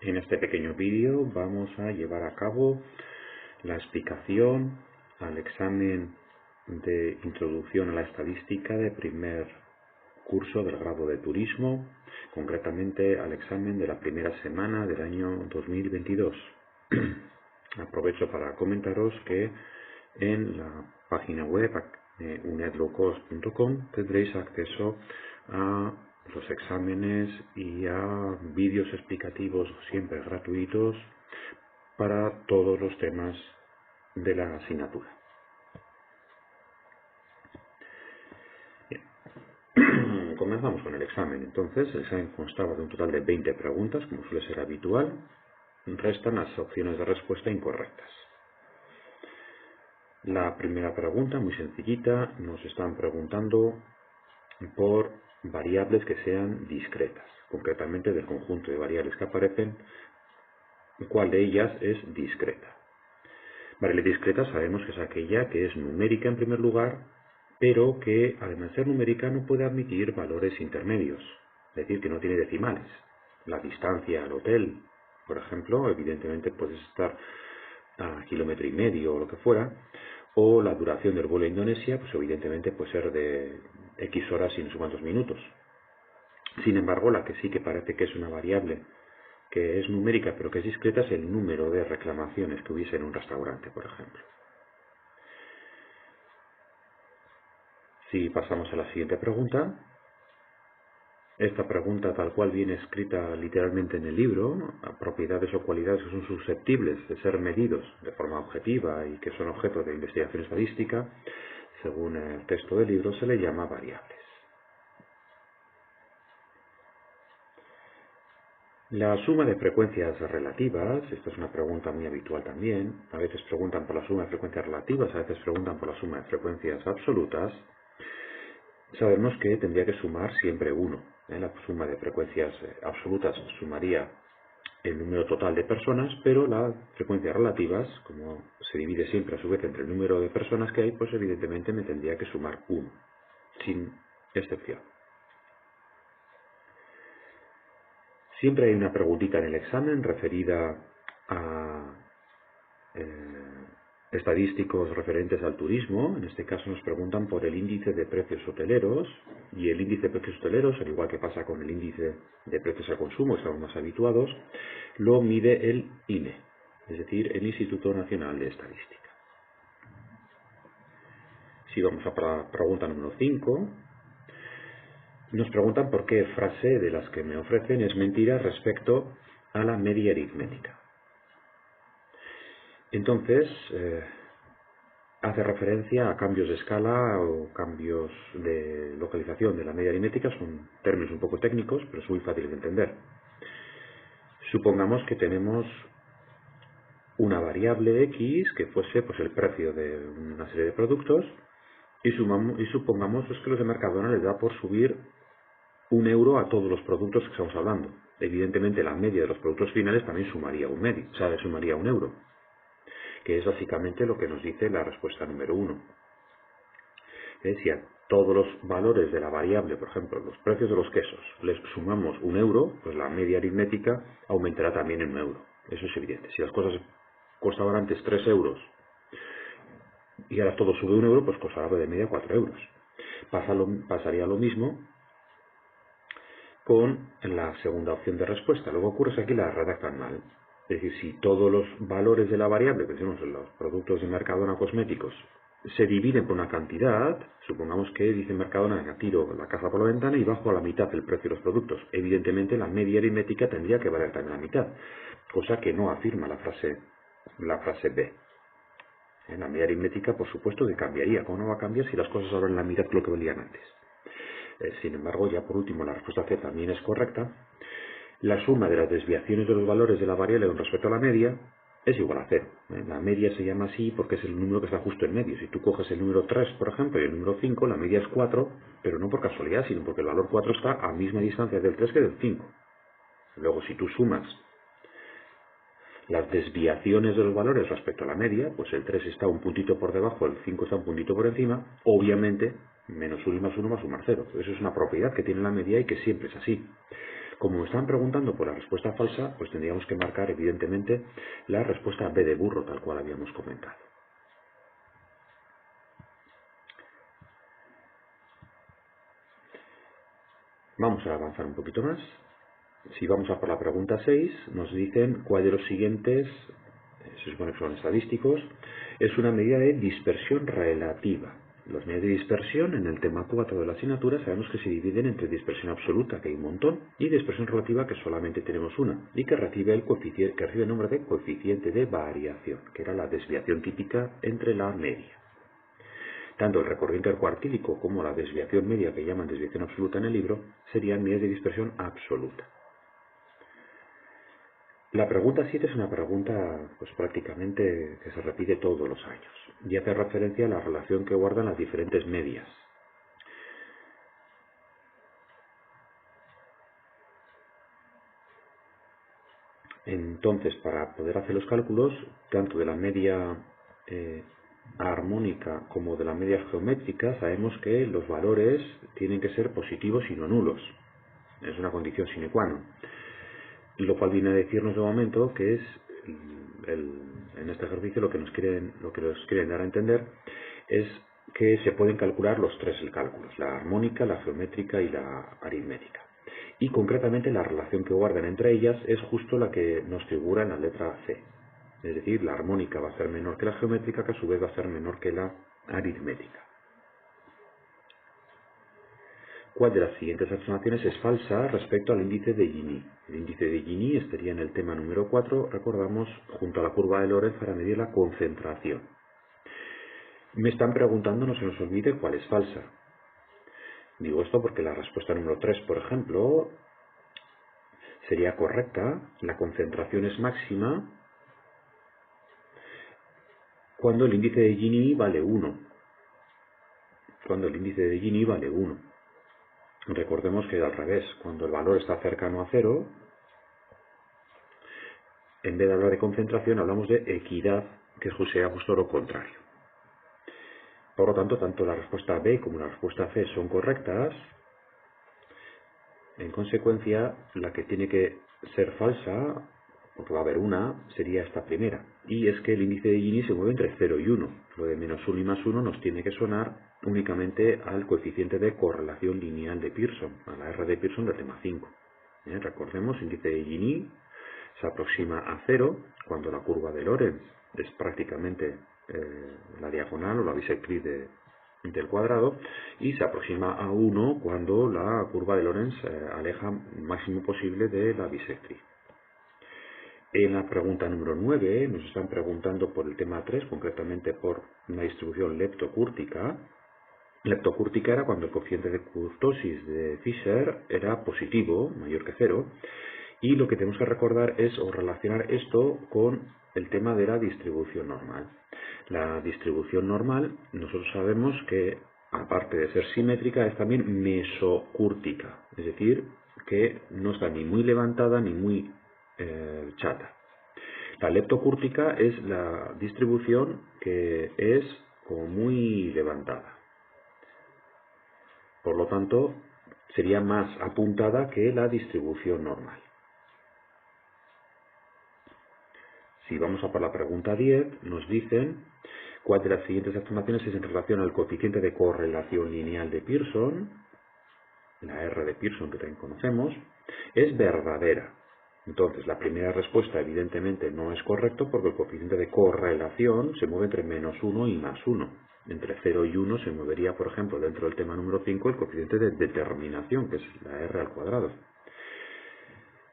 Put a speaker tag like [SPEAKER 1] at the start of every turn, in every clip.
[SPEAKER 1] En este pequeño vídeo vamos a llevar a cabo la explicación al examen de introducción a la estadística de primer curso del grado de turismo, concretamente al examen de la primera semana del año 2022. Aprovecho para comentaros que en la página web unedlowcost.com tendréis acceso a los exámenes y a vídeos explicativos siempre gratuitos para todos los temas de la asignatura. Bien. Comenzamos con el examen. Entonces, el examen constaba de un total de 20 preguntas, como suele ser habitual. Restan las opciones de respuesta incorrectas. La primera pregunta, muy sencillita, nos están preguntando por variables que sean discretas, concretamente del conjunto de variables que aparecen, cuál de ellas es discreta. Variable discreta sabemos que es aquella que es numérica en primer lugar, pero que además de ser numérica no puede admitir valores intermedios, es decir, que no tiene decimales. La distancia al hotel, por ejemplo, evidentemente puede estar a kilómetro y medio o lo que fuera, o la duración del vuelo a Indonesia, pues evidentemente puede ser de X horas y no sé cuántos minutos. Sin embargo, la que sí que parece que es una variable que es numérica pero que es discreta es el número de reclamaciones que hubiese en un restaurante, por ejemplo. Si pasamos a la siguiente pregunta, esta pregunta tal cual viene escrita literalmente en el libro, propiedades o cualidades que son susceptibles de ser medidos de forma objetiva y que son objeto de investigación estadística, según el texto del libro se le llama variables. La suma de frecuencias relativas, esta es una pregunta muy habitual también, a veces preguntan por la suma de frecuencias relativas, a veces preguntan por la suma de frecuencias absolutas. Sabemos que tendría que sumar siempre 1. La suma de frecuencias absolutas sumaría el número total de personas, pero las frecuencias relativas, como se divide siempre a su vez entre el número de personas que hay, pues evidentemente me tendría que sumar 1, sin excepción. Siempre hay una preguntita en el examen referida a estadísticos referentes al turismo. En este caso nos preguntan por el índice de precios hoteleros, y el índice de precios hoteleros, al igual que pasa con el índice de precios al consumo, estamos más habituados, lo mide el INE, es decir, el Instituto Nacional de Estadística. Si vamos a la pregunta número 5, nos preguntan por qué frase de las que me ofrecen es mentira respecto a la media aritmética. Entonces, hace referencia a cambios de escala o cambios de localización de la media aritmética. Son términos un poco técnicos, pero es muy fácil de entender. Supongamos que tenemos una variable X que fuese pues, el precio de una serie de productos y supongamos pues, que los de Mercadona les da por subir 1 euro a todos los productos que estamos hablando. Evidentemente la media de los productos finales también sumaría sumaría 1 euro, que es básicamente lo que nos dice la respuesta número 1. Si a todos los valores de la variable, por ejemplo, los precios de los quesos, les sumamos 1 euro, pues la media aritmética aumentará también en 1 euro. Eso es evidente. Si las cosas costaban antes 3 euros y ahora todo sube 1 euro, pues costará de media 4 euros. Pasaría lo mismo con la segunda opción de respuesta. Lo que ocurre es que aquí la redactan mal. Es decir, si todos los valores de la variable, pensemos en los productos de Mercadona cosméticos, se dividen por una cantidad, supongamos que dice Mercadona que tiro la caja por la ventana y bajo a la mitad el precio de los productos. Evidentemente la media aritmética tendría que valer también la mitad, cosa que no afirma la frase B. La media aritmética, por supuesto, que cambiaría. ¿Cómo no va a cambiar si las cosas valen la mitad de lo que valían antes? Sin embargo, ya por último, la respuesta C también es correcta. La suma de las desviaciones de los valores de la variable con respecto a la media es igual a 0. La media se llama así porque es el número que está justo en medio. Si tú coges el número 3, por ejemplo, y el número 5, la media es 4, pero no por casualidad, sino porque el valor 4 está a misma distancia del 3 que del 5. Luego, si tú sumas las desviaciones de los valores respecto a la media, pues el 3 está un puntito por debajo, el 5 está un puntito por encima, obviamente, menos 1 y más 1 va a sumar 0. Eso es una propiedad que tiene la media y que siempre es así. Como me están preguntando por la respuesta falsa, pues tendríamos que marcar evidentemente la respuesta B de burro, tal cual habíamos comentado. Vamos a avanzar un poquito más. Si vamos a por la pregunta 6, nos dicen cuál de los siguientes, se supone que son estadísticos, es una medida de dispersión relativa. Las medidas de dispersión en el tema 4 de la asignatura sabemos que se dividen entre dispersión absoluta, que hay un montón, y dispersión relativa, que solamente tenemos una, y que recibe el nombre de coeficiente de variación, que era la desviación típica entre la media. Tanto el recorrido intercuartílico como la desviación media, que llaman desviación absoluta en el libro, serían medidas de dispersión absoluta. La pregunta 7 es una pregunta pues prácticamente que se repite todos los años y hace referencia a la relación que guardan las diferentes medias. Entonces, para poder hacer los cálculos, tanto de la media armónica como de la media geométrica, sabemos que los valores tienen que ser positivos y no nulos. Es una condición sine qua non. Lo cual viene a decirnos de momento que es en este ejercicio lo que nos quieren dar a entender es que se pueden calcular los tres cálculos, la armónica, la geométrica y la aritmética. Y concretamente la relación que guardan entre ellas es justo la que nos figura en la letra C. Es decir, la armónica va a ser menor que la geométrica, que a su vez va a ser menor que la aritmética. ¿Cuál de las siguientes afirmaciones es falsa respecto al índice de Gini? El índice de Gini estaría en el tema número 4, recordamos, junto a la curva de Lorentz para medir la concentración. Me están preguntando, no se nos olvide, cuál es falsa. Digo esto porque la respuesta número 3, por ejemplo, sería correcta. La concentración es máxima cuando el índice de Gini vale 1. Cuando el índice de Gini vale 1. Recordemos que al revés, cuando el valor está cercano a 0, en vez de hablar de concentración, hablamos de equidad, que sea justo lo contrario. Por lo tanto, tanto la respuesta B como la respuesta C son correctas. En consecuencia, la que tiene que ser falsa, porque va a haber una, sería esta primera. Y es que el índice de Gini se mueve entre 0 y 1. Lo de menos 1 y más 1 nos tiene que sonar únicamente al coeficiente de correlación lineal de Pearson, a la R de Pearson del tema 5. Recordemos, índice de Gini se aproxima a 0 cuando la curva de Lorentz es prácticamente la diagonal o la bisectriz del cuadrado, y se aproxima a 1 cuando la curva de Lorentz aleja el máximo posible de la bisectriz. En la pregunta número 9 nos están preguntando por el tema 3, concretamente por una distribución leptocúrtica. Leptocúrtica era cuando el coeficiente de kurtosis de Fisher era positivo, mayor que 0, y lo que tenemos que recordar es o relacionar esto con el tema de la distribución normal. La distribución normal, nosotros sabemos que, aparte de ser simétrica, es también mesocúrtica, es decir, que no está ni muy levantada ni muy chata. La leptocúrtica es la distribución que es como muy levantada. Por lo tanto, sería más apuntada que la distribución normal. Si vamos a por la pregunta 10, nos dicen cuál de las siguientes afirmaciones es en relación al coeficiente de correlación lineal de Pearson, la R de Pearson que también conocemos, es verdadera. Entonces, la primera respuesta evidentemente no es correcto porque el coeficiente de correlación se mueve entre menos 1 y más 1. Entre 0 y 1 se movería, por ejemplo, dentro del tema número 5, el coeficiente de determinación, que es la R al cuadrado.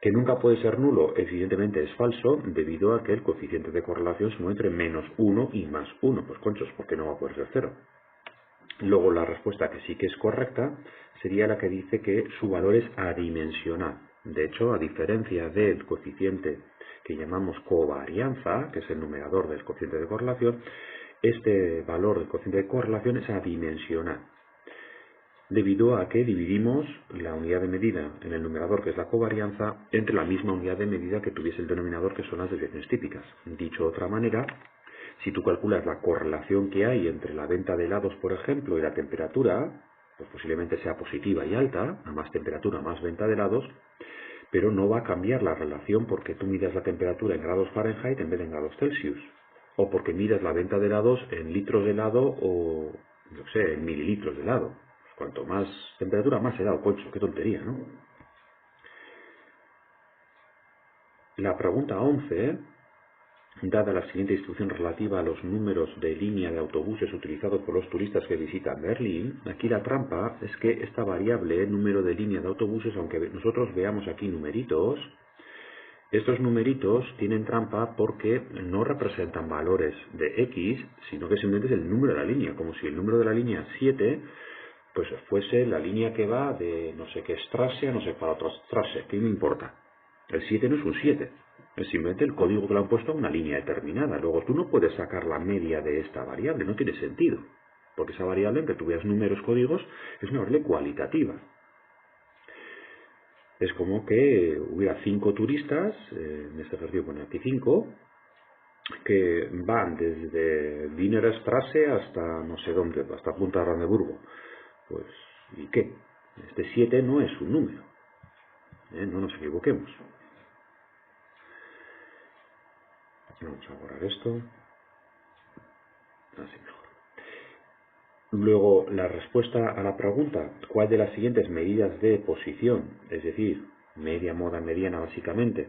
[SPEAKER 1] Que nunca puede ser nulo, evidentemente es falso, debido a que el coeficiente de correlación se mueve entre menos 1 y más 1. Pues conchos, ¿por qué no va a poder ser 0? Luego la respuesta que sí que es correcta sería la que dice que su valor es adimensional. De hecho, a diferencia del coeficiente que llamamos covarianza, que es el numerador del coeficiente de correlación, este valor del coeficiente de correlación es adimensional, debido a que dividimos la unidad de medida en el numerador, que es la covarianza, entre la misma unidad de medida que tuviese el denominador, que son las desviaciones típicas. Dicho de otra manera, si tú calculas la correlación que hay entre la venta de helados, por ejemplo, y la temperatura, pues posiblemente sea positiva y alta, a más temperatura, más venta de helados, pero no va a cambiar la relación porque tú midas la temperatura en grados Fahrenheit en vez de en grados Celsius, o porque midas la venta de helados en litros de helado o, no sé, en mililitros de helado. Cuanto más temperatura, más helado, concho, qué tontería, ¿no? La pregunta 11, dada la siguiente instrucción relativa a los números de línea de autobuses utilizados por los turistas que visitan Berlín, aquí la trampa es que esta variable, número de línea de autobuses, aunque nosotros veamos aquí numeritos, estos numeritos tienen trampa porque no representan valores de X, sino que simplemente es el número de la línea, como si el número de la línea 7 pues fuese la línea que va de no sé qué Strasse a no sé para otra Strasse, ¿qué me importa? El 7 no es un 7, es simplemente el código que le han puesto a una línea determinada. Luego tú no puedes sacar la media de esta variable, no tiene sentido, porque esa variable, en que tú veas números, códigos, es una variable cualitativa. Es como que hubiera 5 turistas, en este ejercicio pone aquí 5, que van desde Wiener Strasse hasta no sé dónde, hasta Punta de Brandeburgo. Pues, ¿y qué? Este 7 no es un número, no nos equivoquemos. Vamos a borrar esto, así mejor. Luego, la respuesta a la pregunta, ¿cuál de las siguientes medidas de posición, es decir, media, moda, mediana básicamente,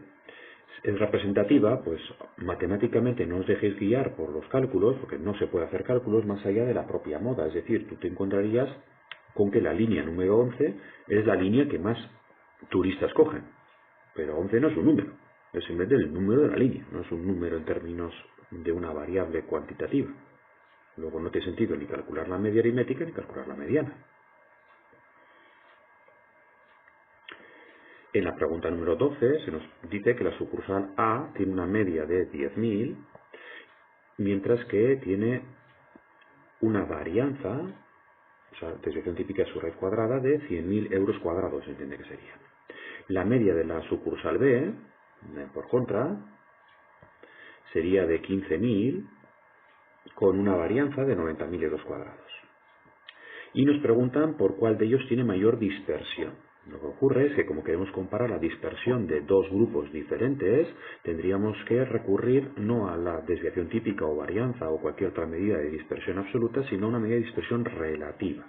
[SPEAKER 1] es representativa? Pues matemáticamente no os dejéis guiar por los cálculos, porque no se puede hacer cálculos más allá de la propia moda, es decir, tú te encontrarías con que la línea número 11 es la línea que más turistas cogen, pero 11 no es un número, es simplemente el número de la línea, no es un número en términos de una variable cuantitativa. Luego no tiene sentido ni calcular la media aritmética ni calcular la mediana. En la pregunta número 12 se nos dice que la sucursal A tiene una media de 10.000, mientras que tiene una varianza, o sea, desviación típica de su raíz cuadrada, de 100.000 euros cuadrados, se entiende que sería. La media de la sucursal B, por contra, sería de 15.000, con una varianza de 90.000 euros cuadrados. Y nos preguntan por cuál de ellos tiene mayor dispersión. Lo que ocurre es que como queremos comparar la dispersión de dos grupos diferentes, tendríamos que recurrir no a la desviación típica o varianza o cualquier otra medida de dispersión absoluta, sino a una medida de dispersión relativa.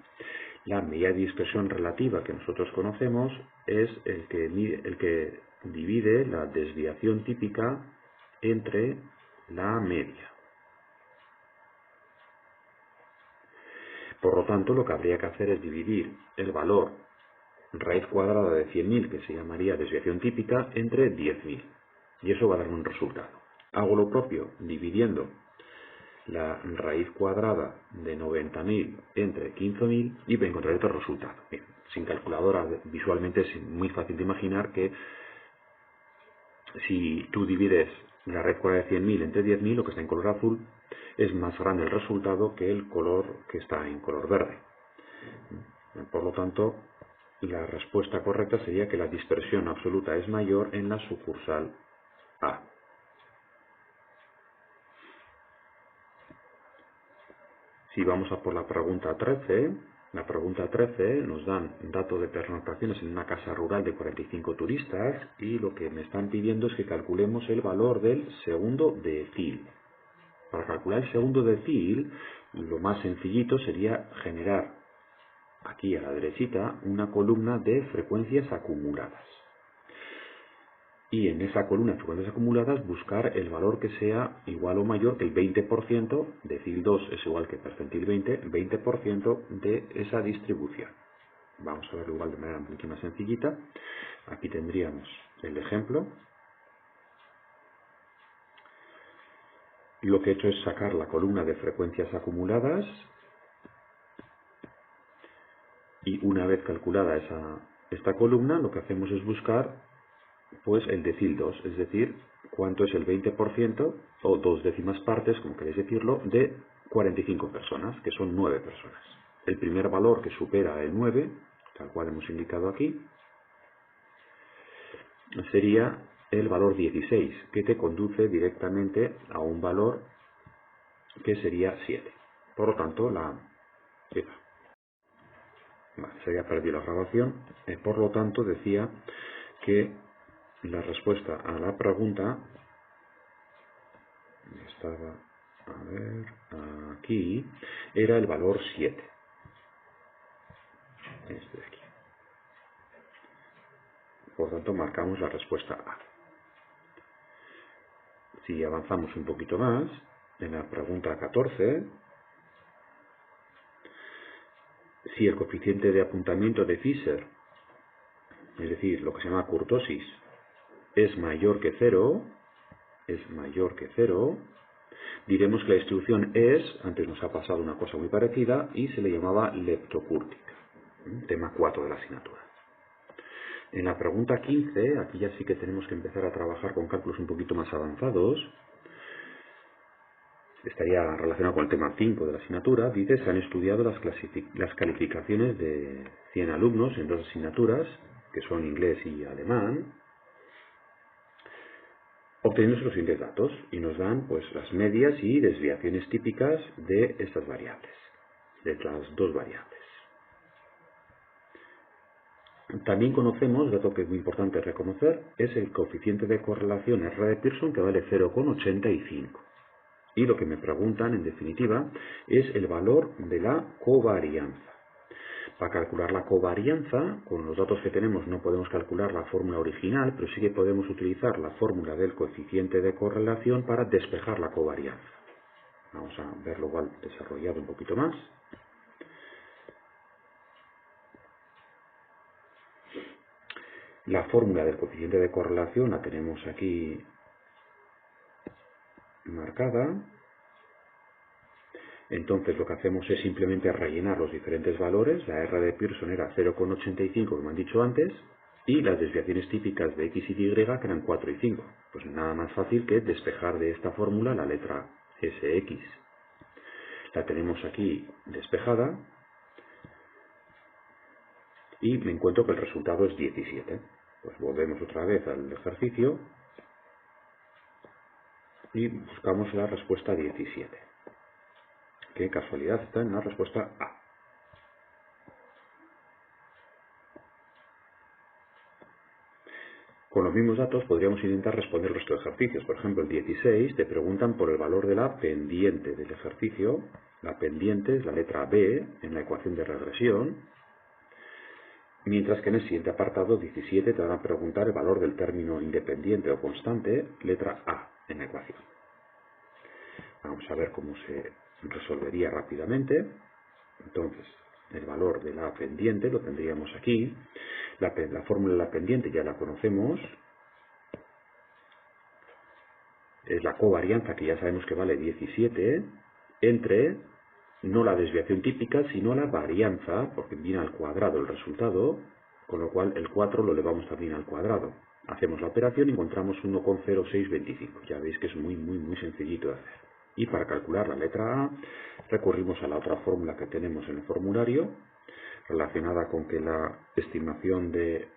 [SPEAKER 1] La medida de dispersión relativa que nosotros conocemos es el que divide la desviación típica entre la media. Por lo tanto, lo que habría que hacer es dividir el valor raíz cuadrada de 100.000, que se llamaría desviación típica, entre 10.000. Y eso va a dar un resultado. Hago lo propio dividiendo la raíz cuadrada de 90.000 entre 15.000 y voy a encontrar otro resultado. Bien, sin calculadora visualmente es muy fácil de imaginar que si tú divides la raíz cuadrada de 100.000 entre 10.000, lo que está en color azul, es más grande el resultado que el color que está en color verde. Por lo tanto, la respuesta correcta sería que la dispersión absoluta es mayor en la sucursal A. Si vamos a por la pregunta 13, la pregunta 13 nos dan datos de pernoctaciones en una casa rural de 45 turistas y lo que me están pidiendo es que calculemos el valor del segundo decil. Para calcular el segundo decil, lo más sencillito sería generar aquí a la derechita una columna de frecuencias acumuladas. Y en esa columna de frecuencias acumuladas buscar el valor que sea igual o mayor que el 20%, decil 2 es igual que percentil 20, el 20% de esa distribución. Vamos a verlo igual de manera mucho más sencillita. Aquí tendríamos el ejemplo. Lo que he hecho es sacar la columna de frecuencias acumuladas y una vez calculada esta columna, lo que hacemos es buscar pues el decil 2, es decir, cuánto es el 20% o 2 décimas partes, como queréis decirlo, de 45 personas, que son 9 personas. El primer valor que supera el 9, tal cual hemos indicado aquí, sería el valor 16, que te conduce directamente a un valor que sería 7. Por lo tanto, se había perdido la grabación. Por lo tanto, decía que la respuesta a la pregunta estaba, a ver, aquí, era el valor 7. Este de aquí. Por tanto, marcamos la respuesta A. Si avanzamos un poquito más, en la pregunta 14, si el coeficiente de apuntamiento de Fisher, es decir, lo que se llama kurtosis, es mayor que 0, diremos que la distribución es, antes nos ha pasado una cosa muy parecida, y se le llamaba leptocúrtica. Tema 4 de la asignatura. En la pregunta 15, aquí ya sí que tenemos que empezar a trabajar con cálculos un poquito más avanzados. Estaría relacionado con el tema 5 de la asignatura. Dice, se han estudiado las calificaciones de 100 alumnos en 2 asignaturas, que son inglés y alemán, obteniéndose los siguientes datos, y nos dan pues las medias y desviaciones típicas de estas variables, de las 2 variables. También conocemos, dato que es muy importante reconocer, es el coeficiente de correlación R de Pearson, que vale 0,85. Y lo que me preguntan, en definitiva, es el valor de la covarianza. Para calcular la covarianza, con los datos que tenemos no podemos calcular la fórmula original, pero sí que podemos utilizar la fórmula del coeficiente de correlación para despejar la covarianza. Vamos a verlo igual desarrollado un poquito más. La fórmula del coeficiente de correlación la tenemos aquí marcada. Entonces lo que hacemos es simplemente rellenar los diferentes valores. La R de Pearson era 0,85, como han dicho antes, y las desviaciones típicas de X y Y, que eran 4 y 5. Pues nada más fácil que despejar de esta fórmula la letra SX. La tenemos aquí despejada y me encuentro que el resultado es 17. Pues volvemos otra vez al ejercicio y buscamos la respuesta 17. Qué casualidad, está en la respuesta A. Con los mismos datos podríamos intentar responder los dos ejercicios. Por ejemplo, el 16 te preguntan por el valor de la pendiente del ejercicio. La pendiente es la letra B en la ecuación de regresión, mientras que en el siguiente apartado, 17, te van a preguntar el valor del término independiente o constante, letra A en la ecuación. Vamos a ver cómo se resolvería rápidamente. Entonces, el valor de la pendiente lo tendríamos aquí. La fórmula de la pendiente ya la conocemos. Es la covarianza, que ya sabemos que vale 17, entre, no la desviación típica, sino la varianza, porque viene al cuadrado el resultado, con lo cual el 4 lo elevamos también al cuadrado. Hacemos la operación y encontramos 1,0625. Ya veis que es muy sencillito de hacer. Y para calcular la letra A, recurrimos a la otra fórmula que tenemos en el formulario, relacionada con que la estimación de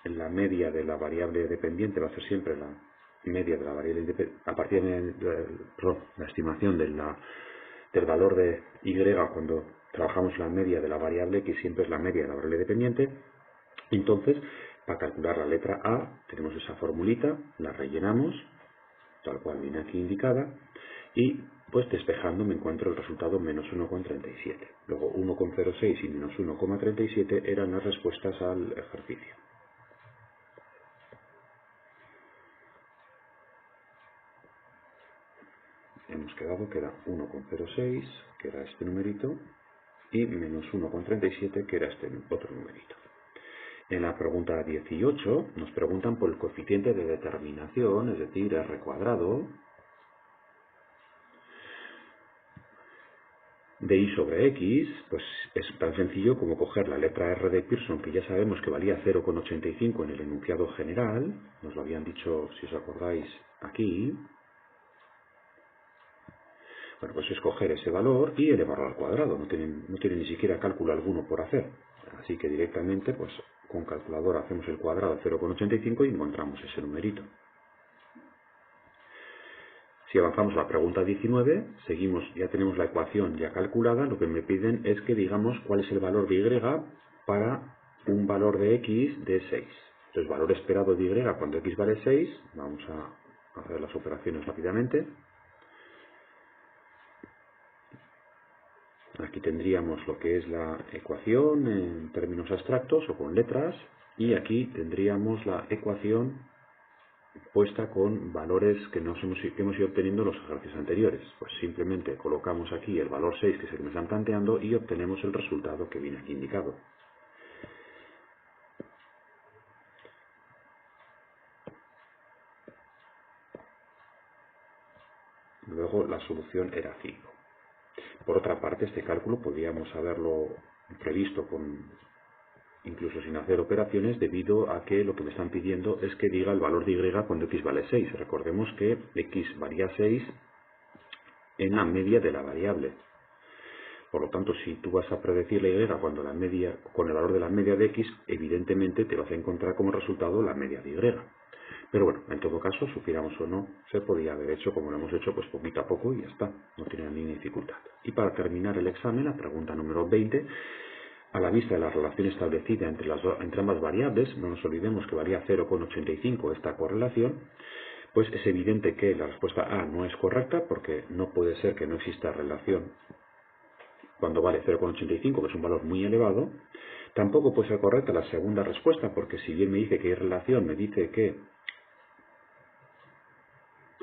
[SPEAKER 1] la media de la variable dependiente va a ser siempre la media de la variable independiente, a partir de la estimación del valor de y cuando trabajamos la media de la variable x, siempre es la media de la variable dependiente. Entonces, para calcular la letra A, tenemos esa formulita, la rellenamos, tal cual viene aquí indicada, y pues despejando me encuentro el resultado menos 1,37. Luego 1,06 y menos 1,37 eran las respuestas al ejercicio. Hemos quedado que era 1,06, que era este numerito, y menos 1,37, que era este otro numerito. En la pregunta 18 nos preguntan por el coeficiente de determinación, es decir, R cuadrado, de y sobre x. Pues es tan sencillo como coger la letra R de Pearson, que ya sabemos que valía 0,85 en el enunciado general, nos lo habían dicho, si os acordáis, aquí. Bueno, pues escoger ese valor y elevarlo al cuadrado, no tiene ni siquiera cálculo alguno por hacer. Así que directamente, pues con calculadora hacemos el cuadrado de 0,85 y encontramos ese numerito. Si avanzamos a la pregunta 19, seguimos, ya tenemos la ecuación ya calculada, lo que me piden es que digamos cuál es el valor de y para un valor de x de 6. Entonces, valor esperado de y cuando x vale 6, vamos a hacer las operaciones rápidamente. Aquí tendríamos lo que es la ecuación en términos abstractos o con letras, y aquí tendríamos la ecuación puesta con valores que hemos ido obteniendo en los ejercicios anteriores. Pues simplemente colocamos aquí el valor 6, que es el que me están planteando, y obtenemos el resultado que viene aquí indicado. Luego la solución era 5. Por otra parte, este cálculo podríamos haberlo previsto incluso sin hacer operaciones, debido a que lo que me están pidiendo es que diga el valor de y cuando x vale 6. Recordemos que x varía 6 en la media de la variable. Por lo tanto, si tú vas a predecir la y cuando con el valor de la media de x, evidentemente te vas a encontrar como resultado la media de y. Pero bueno, en todo caso, supiéramos o no, se podía haber hecho como lo hemos hecho, pues poquito a poco y ya está, no tiene ninguna dificultad. Y para terminar el examen, la pregunta número 20, a la vista de la relación establecida entre ambas variables, no nos olvidemos que valía 0,85 esta correlación, pues es evidente que la respuesta A no es correcta, porque no puede ser que no exista relación cuando vale 0,85, que es un valor muy elevado. Tampoco puede ser correcta la segunda respuesta, porque si bien me dice que hay relación, me dice que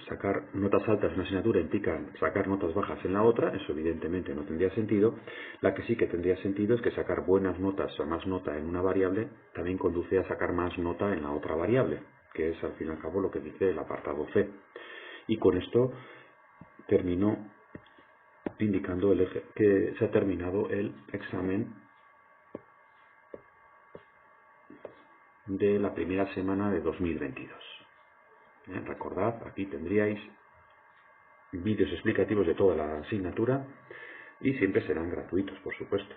[SPEAKER 1] sacar notas altas en una asignatura implica sacar notas bajas en la otra. Eso evidentemente no tendría sentido. La que sí que tendría sentido es que sacar buenas notas o más nota en una variable también conduce a sacar más nota en la otra variable, que es al fin y al cabo lo que dice el apartado C. Y con esto termino indicando que se ha terminado el examen de la primera semana de 2022. Recordad, aquí tendríais vídeos explicativos de toda la asignatura y siempre serán gratuitos, por supuesto.